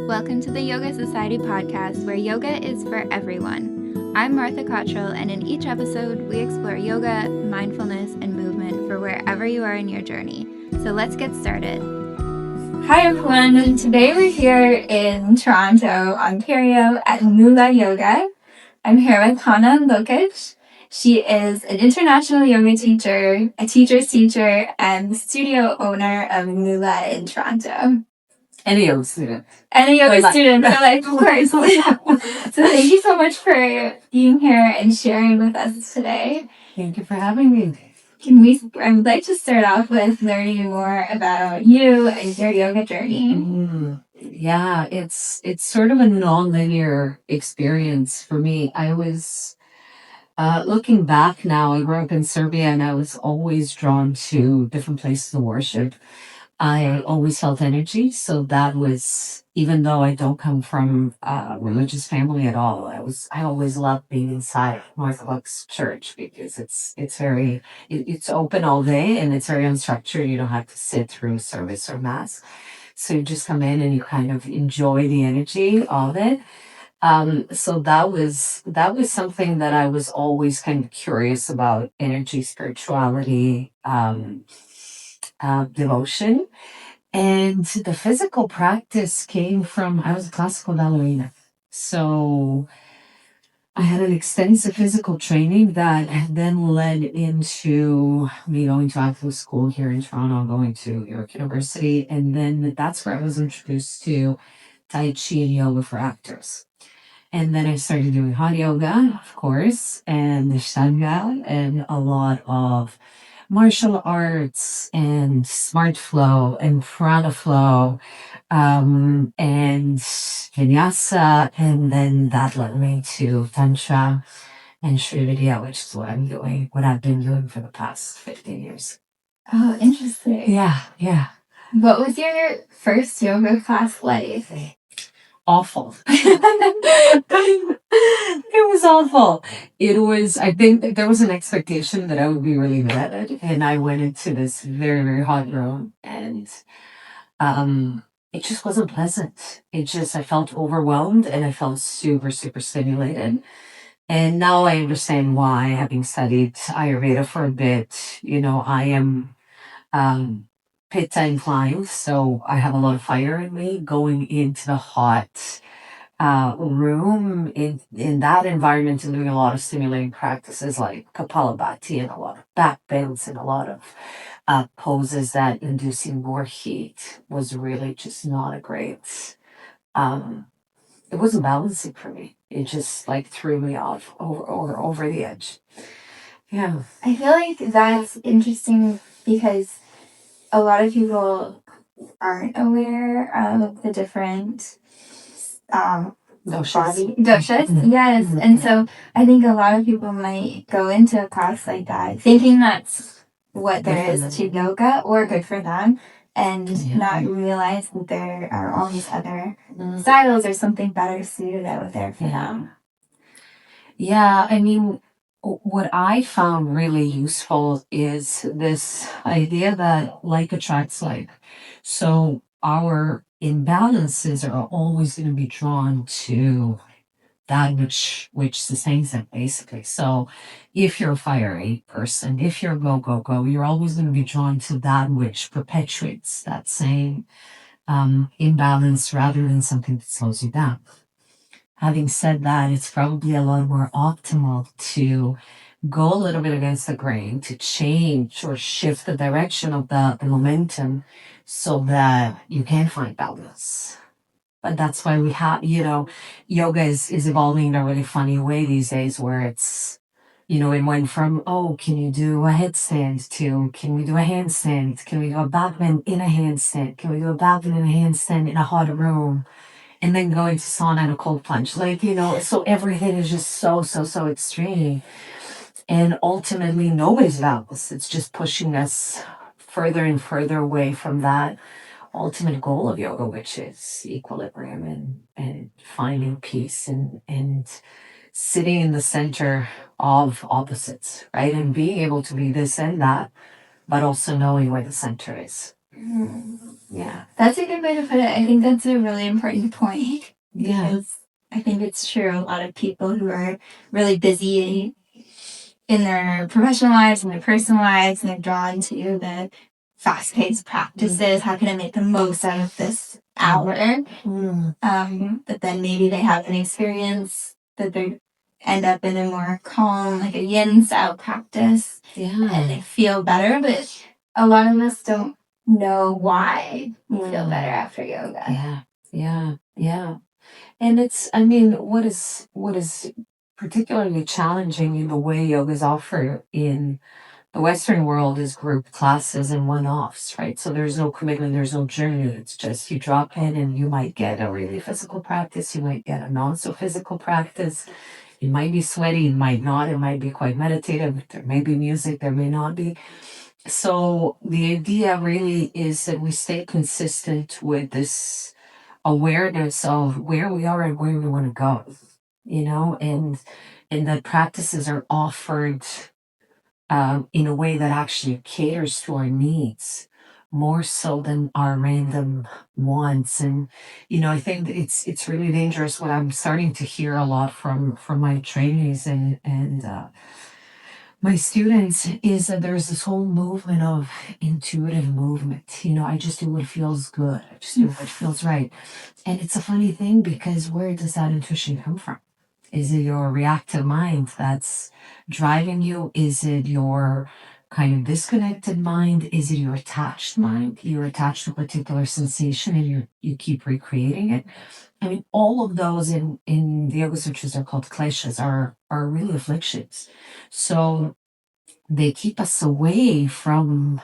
Welcome to the Yoga Society podcast, where yoga is for everyone. I'm Martha Cottrell, and in each episode, we explore yoga, mindfulness, and movement for wherever you are in your journey. So let's get started. Hi everyone, today we're here in Toronto, Ontario at Mula Yoga. I'm here with Hana Lukac. She is an international yoga teacher, a teacher's teacher, and the studio owner of Mula in Toronto. And a yoga student. And a yoga student, so of course. So thank you so much for being here and sharing with us today. Thank you for having me. I would like to start off with learning more about you and your yoga journey. Yeah, it's sort of a non-linear experience for me. I was looking back now, I grew up in Serbia and I was always drawn to different places of worship. I always felt energy, so that was, even though I don't come from a religious family at all, I always loved being inside Orthodox church because it's open all day and it's very unstructured. You don't have to sit through service or mass, so you just come in and you kind of enjoy the energy of it. So that was something that I was always kind of curious about: energy, spirituality, devotion. And the physical practice came from, I was a classical ballerina. So I had an extensive physical training that then led into me going to acting school here in Toronto, going to York University. And then that's where I was introduced to Tai Chi and yoga for actors. And then I started doing hot yoga, of course, and Ashtanga, and a lot of martial arts and smart flow and prana flow, and vinyasa. And then that led me to Tantra and Sri Vidya, which is what I've been doing for the past 15 years. Oh, interesting. Yeah. What was your first yoga class like? Awful. It was awful. I think that there was an expectation that I would be really good at it. And I went into this very, very hot room and it just wasn't pleasant. I felt overwhelmed and I felt super, super stimulated. And now I understand why, having studied Ayurveda for a bit. I am um, pitta inclined, so I have a lot of fire in me. Going into the hot room in that environment and doing a lot of stimulating practices like Kapalabhati and a lot of back bends and a lot of poses that inducing more heat was really just not a great. Um, it wasn't balancing for me. It just like threw me off over the edge. Yeah. I feel like that's interesting because a lot of people aren't aware of the different doshas. Yes. And so I think a lot of people might go into a class like that thinking that's what there is to yoga or good for them, and not realize that there are all these other styles or something better suited out there for them. Yeah, I mean, what I found really useful is this idea that like attracts like. So our imbalances are always going to be drawn to that which sustains them, basically. So if you're a fiery person, if you're a go, you're always going to be drawn to that which perpetuates that same imbalance rather than something that slows you down. Having said that, it's probably a lot more optimal to go a little bit against the grain, to change or shift the direction of the momentum so that you can find balance. But that's why we have, yoga is evolving in a really funny way these days where it's, it went from, oh, can you do a headstand to, can we do a handstand? Can we do a back bend in a handstand? Can we do a back bend in a handstand in a hot room? And then going to sauna and a cold plunge. So everything is just so extreme. And ultimately, nobody's balanced. It's just pushing us further and further away from that ultimate goal of yoga, which is equilibrium and finding peace and sitting in the center of opposites, right? And being able to be this and that, but also knowing where the center is. Yeah. That's a good way to put it. I think that's a really important point. Yeah. Because I think it's true. A lot of people who are really busy in their professional lives and their personal lives, and they're drawn to the fast-paced practices. How can I make the most out of this hour? But then maybe they have an experience that they end up in a more calm, like a yin style practice, and they feel better. But a lot of us don't know why we feel better after yoga. Yeah. And it's, I mean, what is particularly challenging in the way yoga is offered in the Western world is group classes and one-offs, right? So there's no commitment, there's no journey. It's just you drop in and you might get a really physical practice, you might get a not so physical practice. It might be sweaty, it might not, it might be quite meditative, there may be music, there may not be. So the idea really is that we stay consistent with this awareness of where we are and where we want to go, and that practices are offered in a way that actually caters to our needs more so than our random wants. And I think that it's really dangerous. What I'm starting to hear a lot from my trainees and my students is that there's this whole movement of intuitive movement. I just do what feels good. I just do what feels right. And it's a funny thing because where does that intuition come from? Is it your reactive mind that's driving you? Is it your kind of disconnected mind? Is it your attached mind? You're attached to a particular sensation and you keep recreating it. I mean, all of those in the Yoga Sutras are called kleshas, are really afflictions. So they keep us away from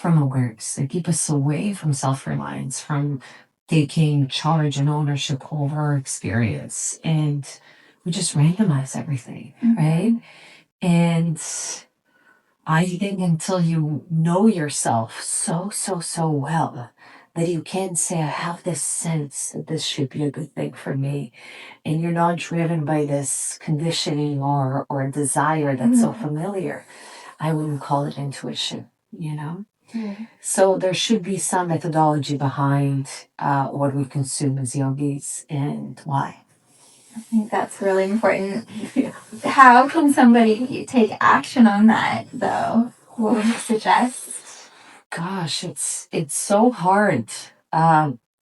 awareness. They keep us away from self-reliance, from taking charge and ownership over our experience. And we just randomize everything, right? And I think until you know yourself so well that you can say, I have this sense that this should be a good thing for me. And you're not driven by this conditioning or desire that's so familiar. I wouldn't call it intuition. So there should be some methodology behind what we consume as yogis and why. I think that's really important. How can somebody take action on that, though? What would you suggest? Gosh, it's so hard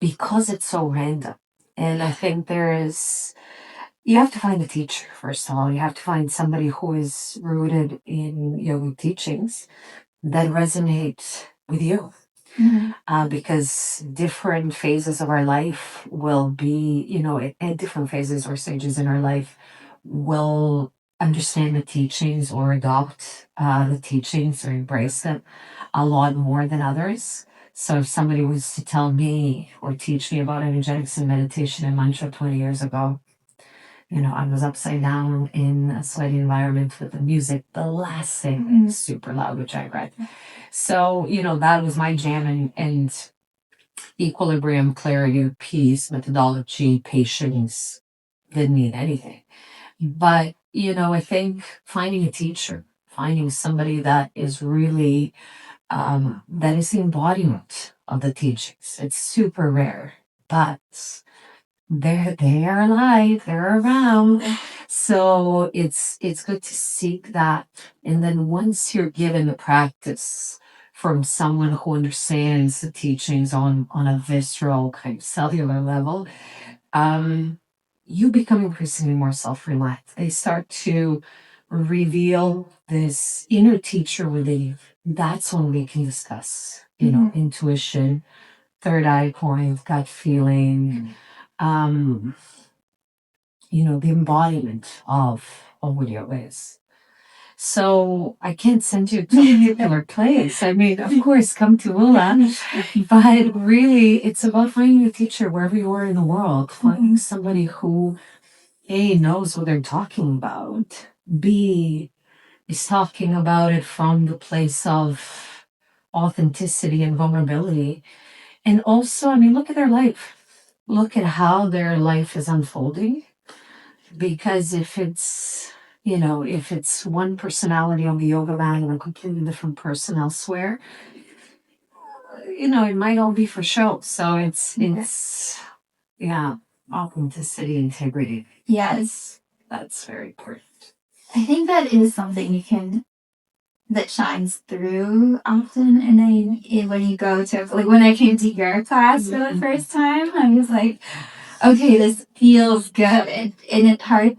because it's so random. And I think you have to find a teacher, first of all. You have to find somebody who is rooted in yogic teachings that resonate with you. Because different phases of our life will be, at different phases or stages in our life, will understand the teachings or adopt the teachings or embrace them a lot more than others. So if somebody was to tell me or teach me about energetics and meditation and mantra 20 years ago, I was upside down in a sweaty environment with the music, the last thing, super loud, which I read. So, that was my jam and equilibrium, clarity, peace, methodology, patience, didn't need anything. But, I think finding a teacher, finding somebody that is really, that is the embodiment of the teachings. It's super rare, but they are alive, they're around. So it's good to seek that. And then once you're given the practice from someone who understands the teachings on a visceral kind of cellular level, you become increasingly more self-reliant. They start to reveal this inner teacher within you. That's when we can discuss, intuition, third eye point, gut feeling, um, the embodiment of what yoga is. So I can't send you to a particular place. I mean, of course, come to Mula, but really it's about finding a teacher wherever you are in the world, finding somebody who A, knows what they're talking about, B, is talking about it from the place of authenticity and vulnerability. And also, I mean, look at their life. Look at how their life is unfolding. Because if it's one personality on the yoga mat and a completely different person elsewhere, it might all be for show. So yeah, authenticity, integrity. Yes. That's very important. I think that is something that shines through often. And when you go to, like, when I came to your class for the first time, I was like, okay, this feels good. And it's hard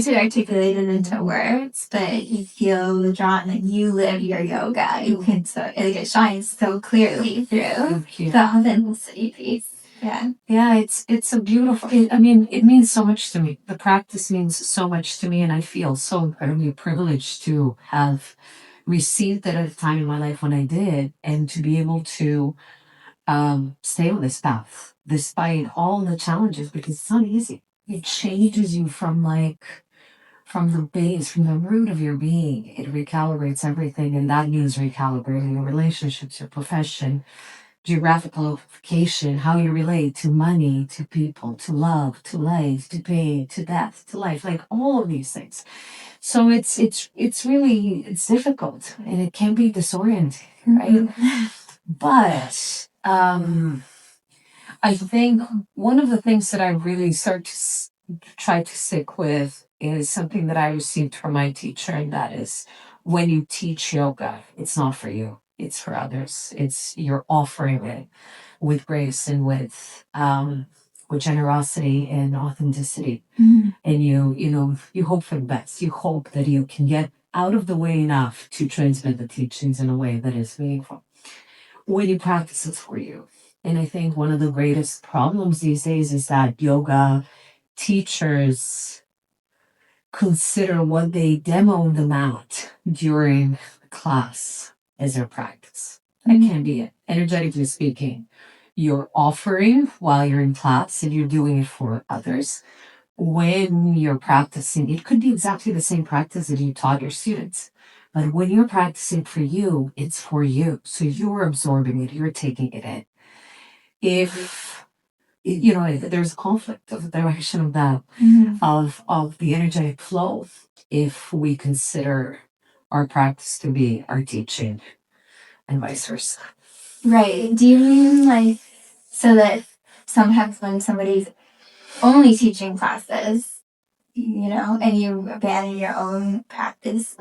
to articulate it into words, but you feel the draw, and you live your yoga. You can, so like, it shines so clearly through the authenticity piece. Yeah. Yeah, it's a beautiful, it means so much to me. The practice means so much to me, and I feel so incredibly privileged to have received it at a time in my life when I did, and to be able to stay on this path despite all the challenges, because it's not easy. It changes you from the base, from the root of your being. It recalibrates everything, and that means recalibrating your relationships, your profession, geographical location, how you relate to money, to people, to love, to life, to pain, to death, to life, like all of these things. So it's difficult, and it can be disorienting, right? But I think one of the things that I really start to try to stick with is something that I received from my teacher, and that is, when you teach yoga, it's not for you, it's for others. It's you're offering it with grace and with generosity and authenticity. And you hope for the best. You hope that you can get out of the way enough to transmit the teachings in a way that is meaningful when you practice it for you. And I think one of the greatest problems these days is that yoga teachers consider what they demo on the mat during class as their practice. That can be it. Energetically speaking, you're offering while you're in class, and you're doing it for others. When you're practicing, it could be exactly the same practice that you taught your students. But when you're practicing for you, it's for you. So you're absorbing it, you're taking it in. If there's a conflict of the direction of that, of the energetic flow, if we consider our practice to be our teaching, and vice versa. Right. Do you mean, like, so that sometimes when somebody's only teaching classes, and you abandon your own practice,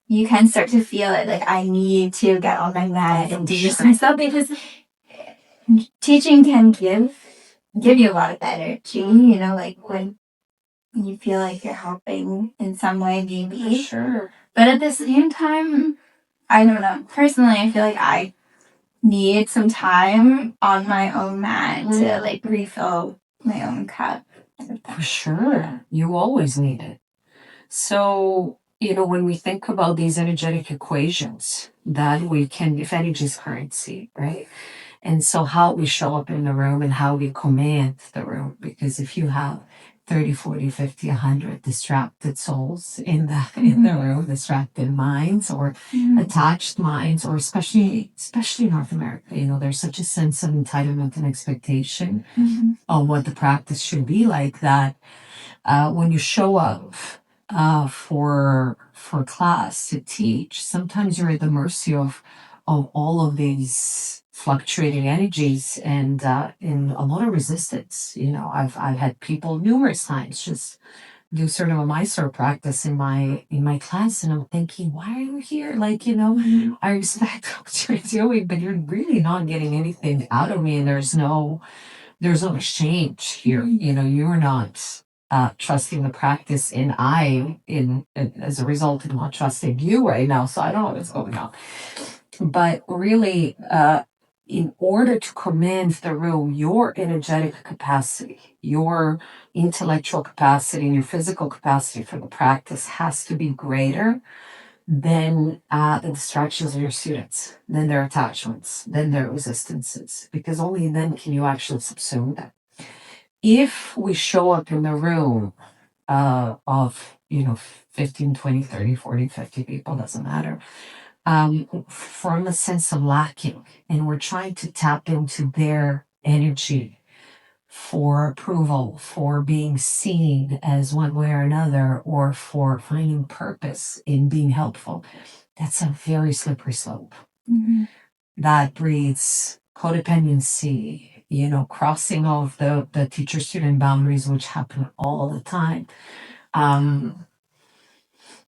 you can start to feel it, like, I need to get on my mat and do this myself, because teaching can give you a lot of energy, like when you feel like you're helping in some way, maybe. Sure. But at the same time, I don't know. Personally, I feel like I need some time on my own mat to, like, refill my own cup. For sure. You always need it. So, when we think about these energetic equations, that we can, if energy is currency, right? And so how we show up in the room and how we command the room, because if you have 30, 40, 50, 100 distracted souls in the room, distracted minds or attached minds, or especially North America, there's such a sense of entitlement and expectation of what the practice should be like, that when you show up for class to teach, sometimes you're at the mercy of all of these fluctuating energies, and in a lot of resistance. I've had people numerous times just do sort of a Mysore practice in my class, and I'm thinking, why are you here? Like, I respect what you're doing, but you're really not getting anything out of me, and there's no exchange here. You're not trusting the practice, and as a result, I'm not trusting you right now. So I don't know what's going on. But really, in order to command the room, your energetic capacity, your intellectual capacity, and your physical capacity for the practice has to be greater than the distractions of your students, than their attachments, than their resistances, because only then can you actually subsume them. If we show up in the room of 15, 20, 30, 40, 50 people, doesn't matter, from a sense of lacking, and we're trying to tap into their energy for approval, for being seen as one way or another, or for finding purpose in being helpful, that's a very slippery slope. that breeds codependency, crossing of the teacher-student boundaries, which happen all the time.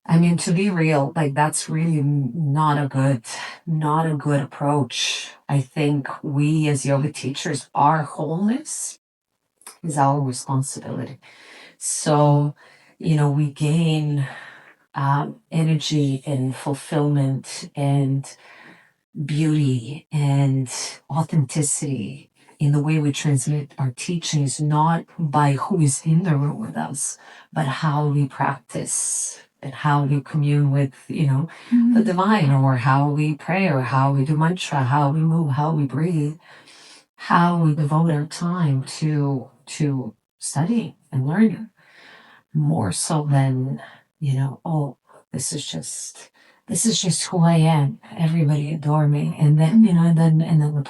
I mean, to be real, like that's really not a good approach. I think we as yoga teachers, our wholeness is our responsibility. So, we gain energy and fulfillment and beauty and authenticity in the way we transmit our teachings, not by who is in the room with us, but how we practice and how we commune with, the divine, or how we pray, or how we do mantra, how we move, how we breathe, how we devote our time to studying and learning, more so than, oh, this is just who I am. Everybody adore me. And then, and then the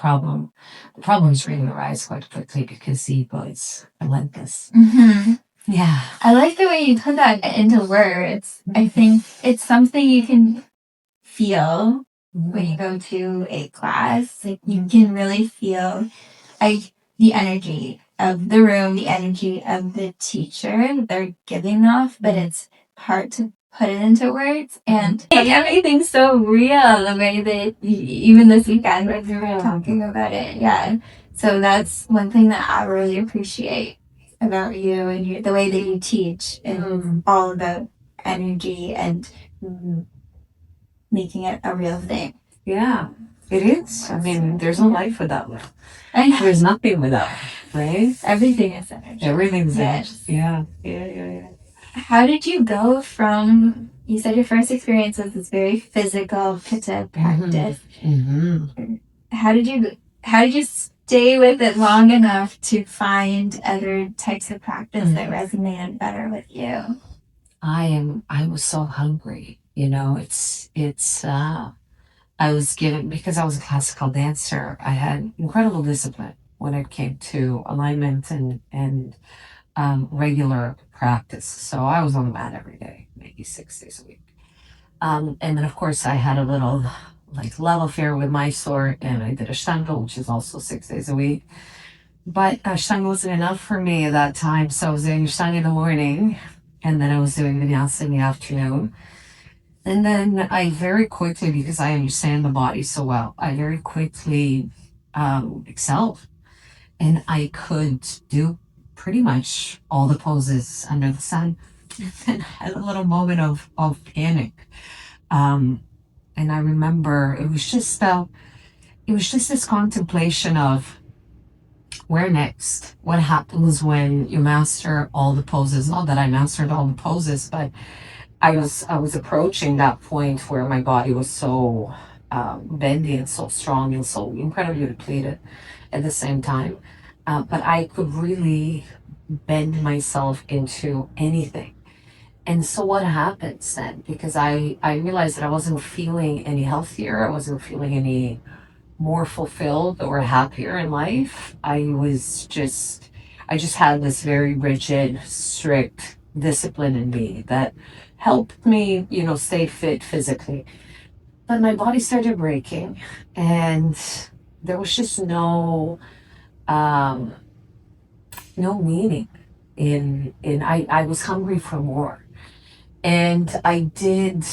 problems really arise quite quickly because the ego is relentless. Yeah. I like the way you put that into words. I think it's something you can feel when you go to a class. Like you can really feel like the energy of the room, the energy of the teacher that they're giving off, but it's hard to put it into words. And everything's so real the way that even this weekend when we were talking about it. Yeah. So that's one thing that I really appreciate about you and the way that you teach and all about energy and making it a real thing. Yeah, it is. I mean, there's no life without love. There's nothing without, right? Everything is energy. Everything's Yes. energy. Yeah. How did you go from, you said your first experience was this very physical pitta practice. How did you stay with it long enough to find other types of practice that resonated better with you? I was so hungry, I was given, because I was a classical dancer, I had incredible discipline when it came to alignment and regular practice. So I was on the mat every day, maybe 6 days a week. And then of course I had a little like love affair with Mysore, and I did Ashtanga, which is also 6 days a week. But Ashtanga wasn't enough for me at that time, so I was doing Ashtanga in the morning, and then I was doing Vinyasa in the afternoon. And then I very quickly, because I understand the body so well, I very quickly excelled. And I could do pretty much all the poses under the sun. And I had a little moment of panic. And I remember it was just this contemplation of where next? What happens when you master all the poses? Not that I mastered all the poses, but I was approaching that point where my body was so bendy and so strong and so incredibly depleted at the same time. But I could really bend myself into anything. And so what happens then? Because I realized that I wasn't feeling any healthier. I wasn't feeling any more fulfilled or happier in life. I just had this very rigid, strict discipline in me that helped me, stay fit physically. But my body started breaking, and there was just um, no meaning in I was hungry for more. And I did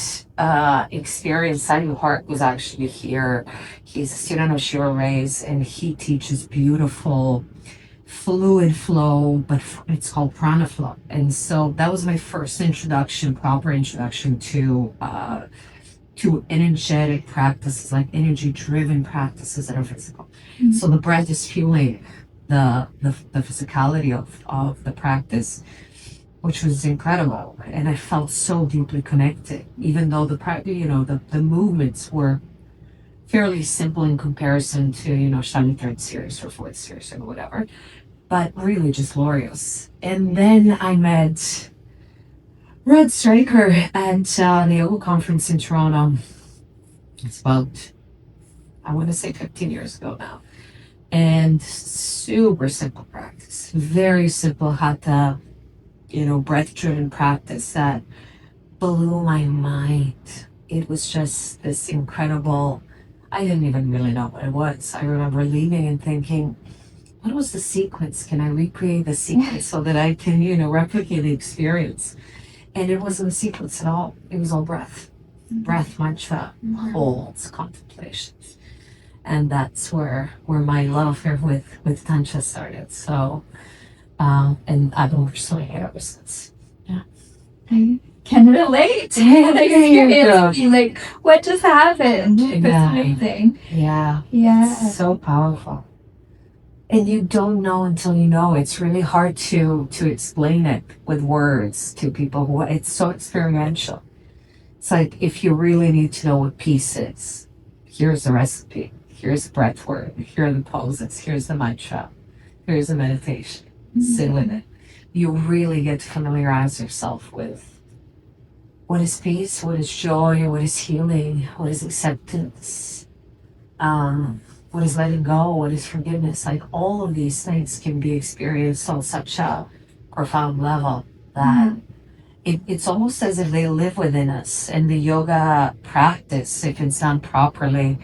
experience, Simon Hart was actually here. He's a student of Shira Ray's, and he teaches beautiful fluid flow, but it's called prana flow. And so that was my first proper introduction to energetic practices, like energy driven practices that are physical. So the breath is fueling the physicality of the practice, which was incredible. And I felt so deeply connected, even though the movements were fairly simple in comparison to, Shani third series or fourth series or whatever, but really just glorious. And then I met Rod Stryker at the Yoga Conference in Toronto. It's about, I want to say 15 years ago now. And super simple practice, very simple hatha, breath driven practice that blew my mind. It was just this incredible I didn't even really know what it was. I remember leaving and thinking, what was the sequence? Can I recreate the sequence so that I can, replicate the experience? And it wasn't a sequence at all. It was all breath. Breath, mantra, holds, contemplations. And that's where my love here with Tantra started. So, and I've been pursuing it ever since. Yeah. I can relate to the experience. Like, what just happened? It's amazing. Yeah. Yeah. It's so powerful. And you don't know until you know. It's really hard to explain it with words to people who it's so experiential. It's like if you really need to know what peace is, here's the recipe, here's the breath work, here are the poses, here's the mantra, here's the meditation. Sit with it. You really get to familiarize yourself with what is peace, what is joy, what is healing, what is acceptance, what is letting go, what is forgiveness. Like all of these things can be experienced on such a profound level that it's almost as if they live within us. And the yoga practice, if it's done properly,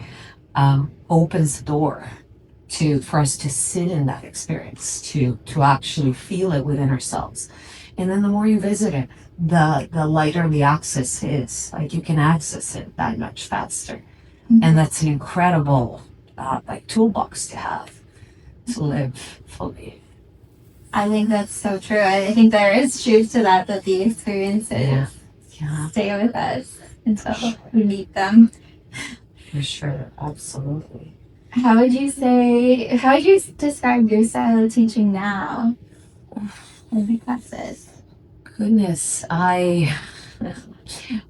opens the door for us to sit in that experience, to actually feel it within ourselves. And then the more you visit it, the lighter the access is. Like you can access it that much faster. And that's an incredible toolbox to have to live fully. I think that's so true. I think there is truth to that the experiences stay with us until we meet them. For sure, absolutely. How would you describe your style of teaching now in the classes? Goodness,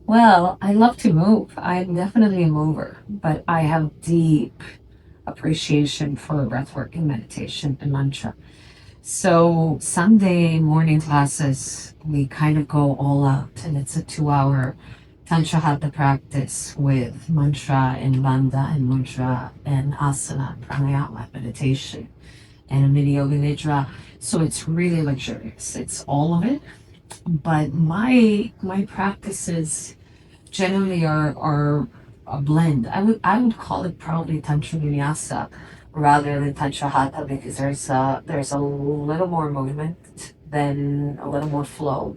well, I love to move. I'm definitely a mover, but I have deep appreciation for breathwork and meditation and mantra. So Sunday morning classes, we kind of go all out, and it's a 2-hour Tantra Hatha practice with mantra and bandha and mudra and asana, pranayama, meditation, and a mini yoga nidra. So it's really luxurious. It's all of it. But my practices generally are a blend. I would call it probably Tantra Vinyasa rather than Tantra Hatha because there's a little more movement than a little more flow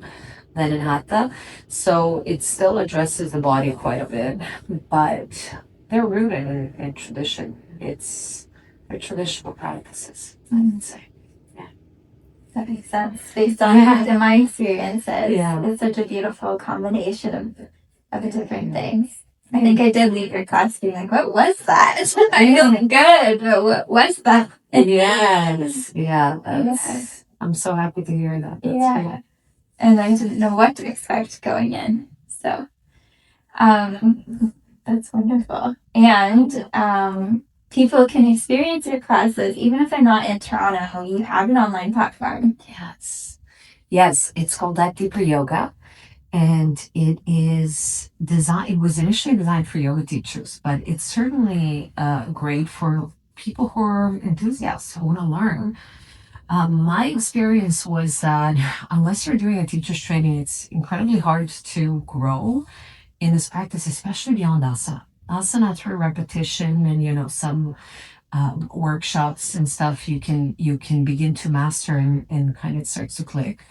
than in Hatha. So it still addresses the body quite a bit, but they're rooted in tradition. They're traditional practices, I would say. That makes sense. Based on my experiences, it's such a beautiful combination of different things. I think I did leave your class being like, what was that? I'm feeling good, but what was that? Yes. I'm so happy to hear that. That's great. And I didn't know what to expect going in. So that's wonderful. And people can experience your classes even if they're not in Toronto. You have an online platform. Yes, it's called That Deeper Yoga. And it was initially designed for yoga teachers, but it's certainly great for people who are enthusiasts who want to learn. My experience was that unless you're doing a teacher's training, it's incredibly hard to grow in this practice, especially beyond asana. Asana through repetition and some workshops and stuff you can begin to master and kind of starts to click.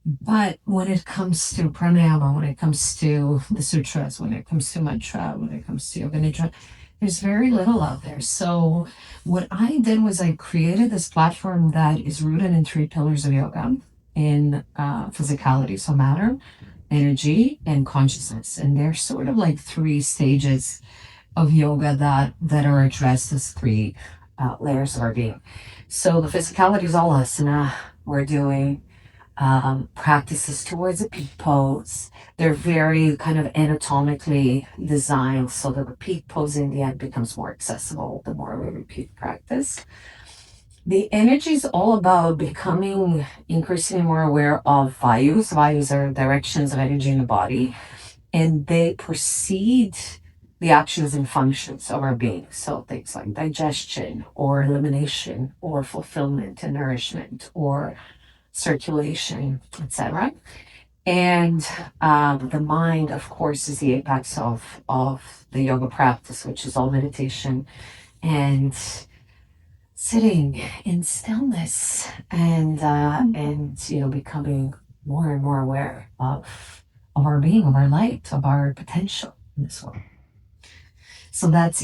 But when it comes to pranayama, when it comes to the sutras, when it comes to mantra, when it comes to yoga nidra, there's very little out there. So what I did was I created this platform that is rooted in 3 pillars of yoga in physicality, so matter, energy, and consciousness. And they're sort of like 3 stages of yoga that are addressed as 3 layers of our being. So the physicality is all asana. We're doing practices towards a peak pose. They're very kind of anatomically designed so that the peak pose in the end becomes more accessible the more we repeat practice. The energy is all about becoming increasingly more aware of vayus. Vayus are directions of energy in the body, and they precede the actions and functions of our being. So things like digestion or elimination or fulfillment and nourishment or circulation, etc. And the mind, of course, is the apex of the yoga practice, which is all meditation and sitting in stillness and becoming more and more aware of our being, of our light, of our potential in this world. So but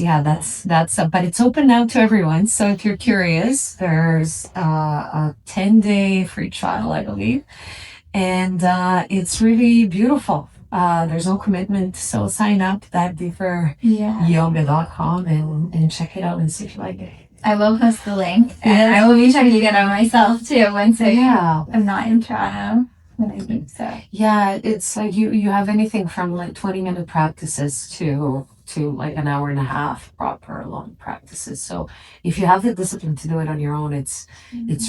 it's open now to everyone. So if you're curious, there's a 10-day free trial, I believe, and it's really beautiful. There's no commitment, so sign up at yoga.com and check it out and see if you like it. I will post the link, and I will be checking it out myself too once I'm not in Toronto. When I think so. Yeah, it's like you have anything from like 20-minute practices to like an hour and a half proper long practices. So if you have the discipline to do it on your own, it's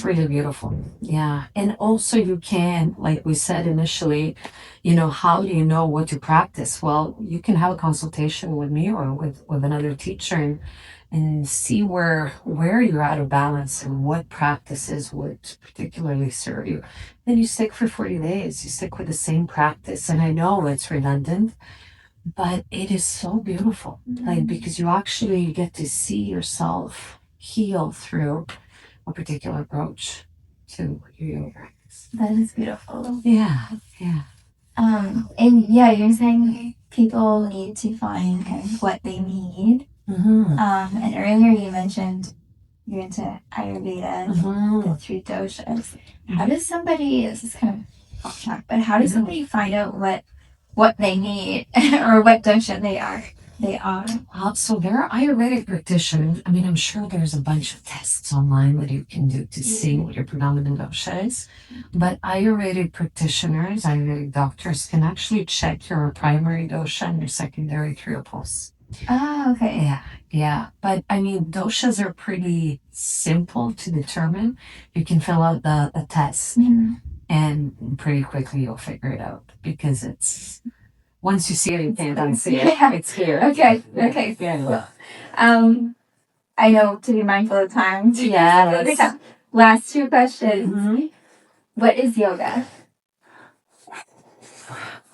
really beautiful. Yeah. And also you can, like we said initially, how do you know what to practice? Well, you can have a consultation with me or with another teacher and see where you're out of balance and what practices would particularly serve you. Then you stick for 40 days. You stick with the same practice. And I know it's redundant, but it is so beautiful. Like, because you actually get to see yourself heal through a particular approach to your yoga practice. That is beautiful. Yeah. And yeah, you're saying people need to find kind of what they need. And earlier you mentioned you're into Ayurveda, the 3 doshas. How does somebody, this is kind of off track, but how does somebody find out what they need or what dosha they are? So there are Ayurvedic practitioners. I mean, I'm sure there's a bunch of tests online that you can do to see what your predominant dosha is. But Ayurvedic practitioners, Ayurvedic doctors can actually check your primary dosha and your secondary through a pulse. Oh, okay. Yeah. But I mean, doshas are pretty simple to determine. You can fill out the test and pretty quickly you'll figure it out because it's, once you see it, you can't unsee it. Yeah. It's here. Okay. Yeah. I know to be mindful of time. Yeah. Last 2 questions. What is yoga?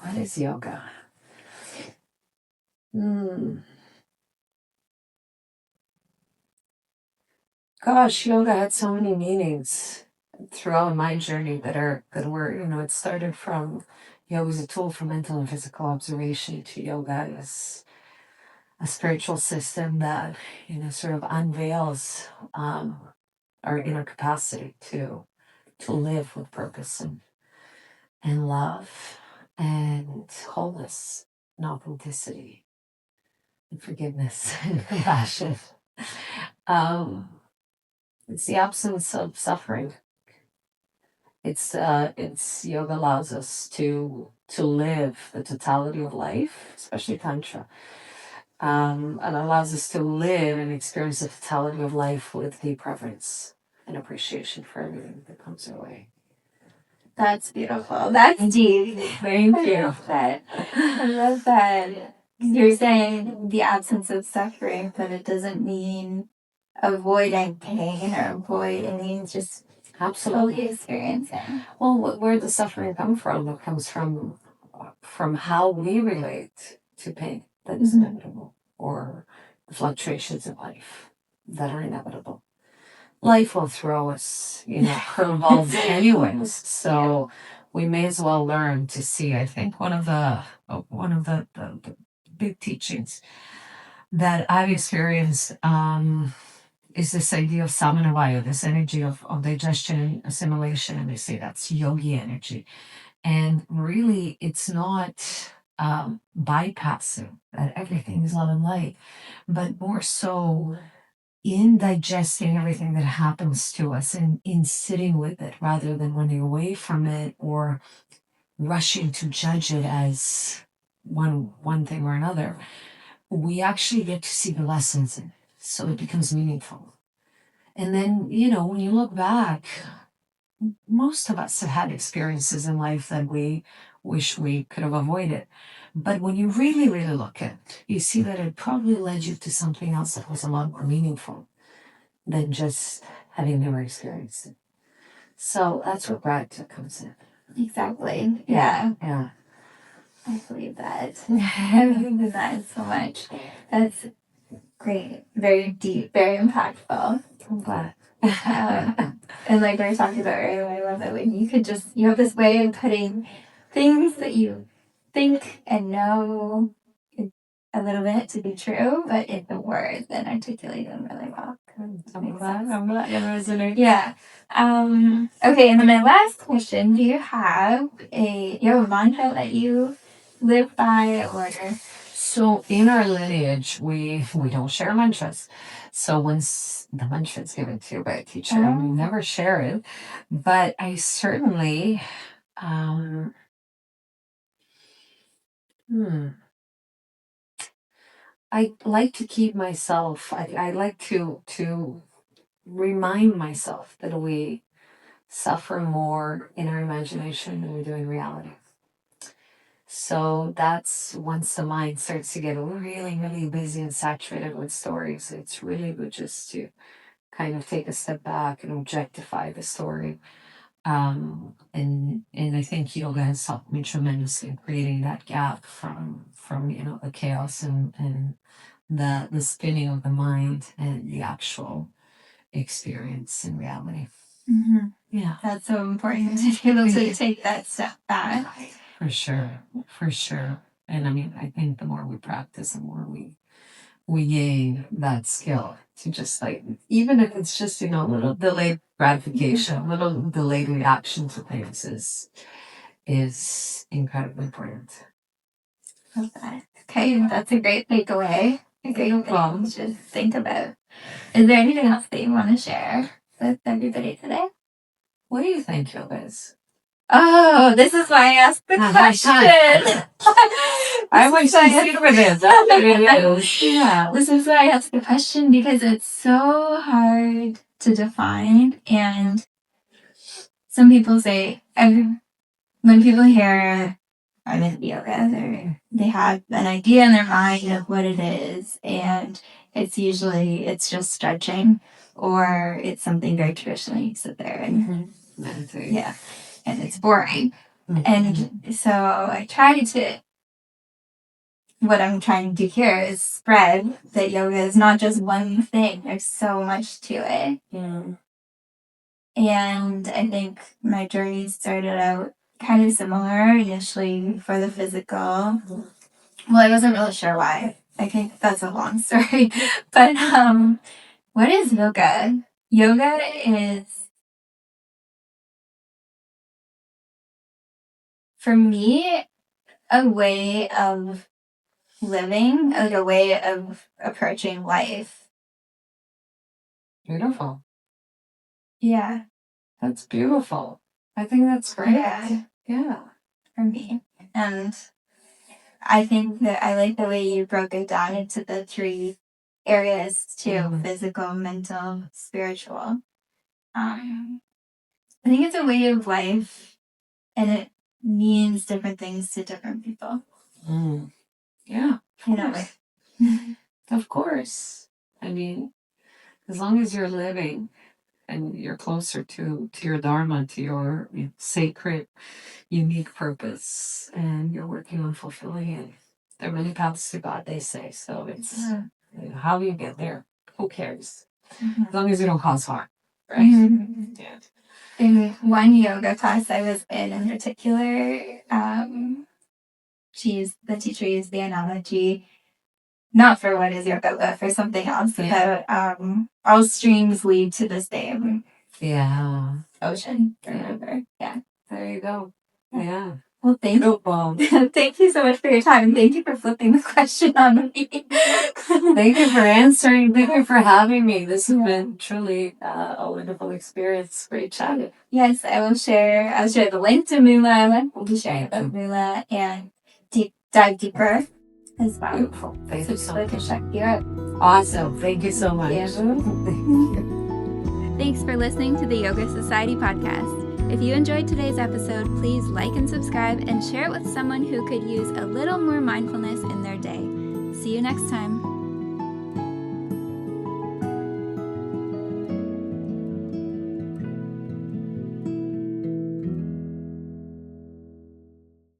What is yoga? Gosh, yoga had so many meanings throughout my journey that were, it started from yoga as a tool for mental and physical observation to yoga as a spiritual system that, sort of unveils our inner capacity to live with purpose and love and wholeness and authenticity and forgiveness and compassion. It's the absence of suffering. It's yoga allows us to live the totality of life, especially Tantra, and allows us to live and experience the totality of life with deep reverence and appreciation for everything that comes our way. That's beautiful. That's deep. Thank you. I love that. You're saying the absence of suffering, but it doesn't mean avoiding pain or avoiding just absolutely experiencing. Well, where does suffering come from? It comes from how we relate to pain that is inevitable, or the fluctuations in life that are inevitable. Life will throw us, curveballs anyways. So we may as well learn to see. I think one of the big teachings that I've experienced is this idea of samanavaya, this energy of digestion and assimilation, and they say that's yogi energy. And really, it's not bypassing that everything is love and light, but more so in digesting everything that happens to us and in sitting with it rather than running away from it or rushing to judge it as one thing or another. We actually get to see the lessons in it, so it becomes meaningful. And then, when you look back, most of us have had experiences in life that we wish we could have avoided. But when you really, really look at it, you see that it probably led you to something else that was a lot more meaningful than just having never experienced it. So that's where gratitude comes in. Exactly. Yeah. Yeah. I believe that. I believe in that so much. That's great. Very deep, very impactful. I'm glad. And like we were talking about earlier, I love it when you have this way of putting things that you think and know a little bit to be true, but into words and articulate them really well. I'm glad it resonates. Yeah. Okay, and then my last question, do you have a mantra that you live by, or So in our lineage, we don't share mantras. So once the mantra is given to you by a teacher, we never share it. But I certainly, I like to keep myself. I like to remind myself that we suffer more in our imagination than we do in reality. So that's once the mind starts to get really, really busy and saturated with stories, it's really good just to kind of take a step back and objectify the story. And I think yoga has helped me tremendously in creating that gap from the chaos and the spinning of the mind and the actual experience in reality. Mm-hmm. Yeah. That's so important to be able to take that step back. For sure. And I mean, I think the more we practice, the more we gain that skill to just like, even if it's just, little delayed gratification, little delayed reaction to things is incredibly important. Okay, that's a great takeaway. A great thing to think about. Is there anything else that you want to share with everybody today? What do you think yoga is? Oh, this is why I asked the question. I wish I had with it. Yeah, this is why I asked the question, because it's so hard to define. And some people say, when people hear I'm in yoga, they have an idea in their mind of what it is, and it's just stretching, or it's something very traditional. You sit there and meditate. Yeah, and it's boring. And so what I'm trying to do here is spread that yoga is not just one thing. There's so much to it. Yeah. And I think my journey started out kind of similar initially for the physical. Well, I wasn't really sure why. I think that's a long story. But what is yoga? Yoga is, for me, a way of living, like a way of approaching life. Beautiful. Yeah. That's beautiful. I think that's great. Yeah. For me. And I think that I like the way you broke it down into the 3 areas too: physical, mental, spiritual. I think it's a way of life, and it means different things to different people. Yeah. Of course. I mean, as long as you're living and you're closer to your dharma, to your sacred, unique purpose, and you're working on fulfilling it. There are many paths to God, they say. So it's how you get there. Who cares? As long as you don't cause harm, right? Yeah. In one yoga class I was in particular, the teacher used the analogy, not for what is yoga, but for something else, about all streams lead to the same ocean. Remember? Yeah. There you go. Yeah. Well, thank you so much for your time. Thank you for flipping the question on me. Thank you for answering. Thank you for having me. This has been truly a wonderful experience. Great chatting. Yes, I'll share the link to Mula. We'll be sharing about Mula and dive deeper as well. Beautiful. Thank you so much. So I can check you out. Awesome. Thank you so much. Thanks for listening to the Yoga Society podcast. If you enjoyed today's episode, please like and subscribe and share it with someone who could use a little more mindfulness in their day. See you next time.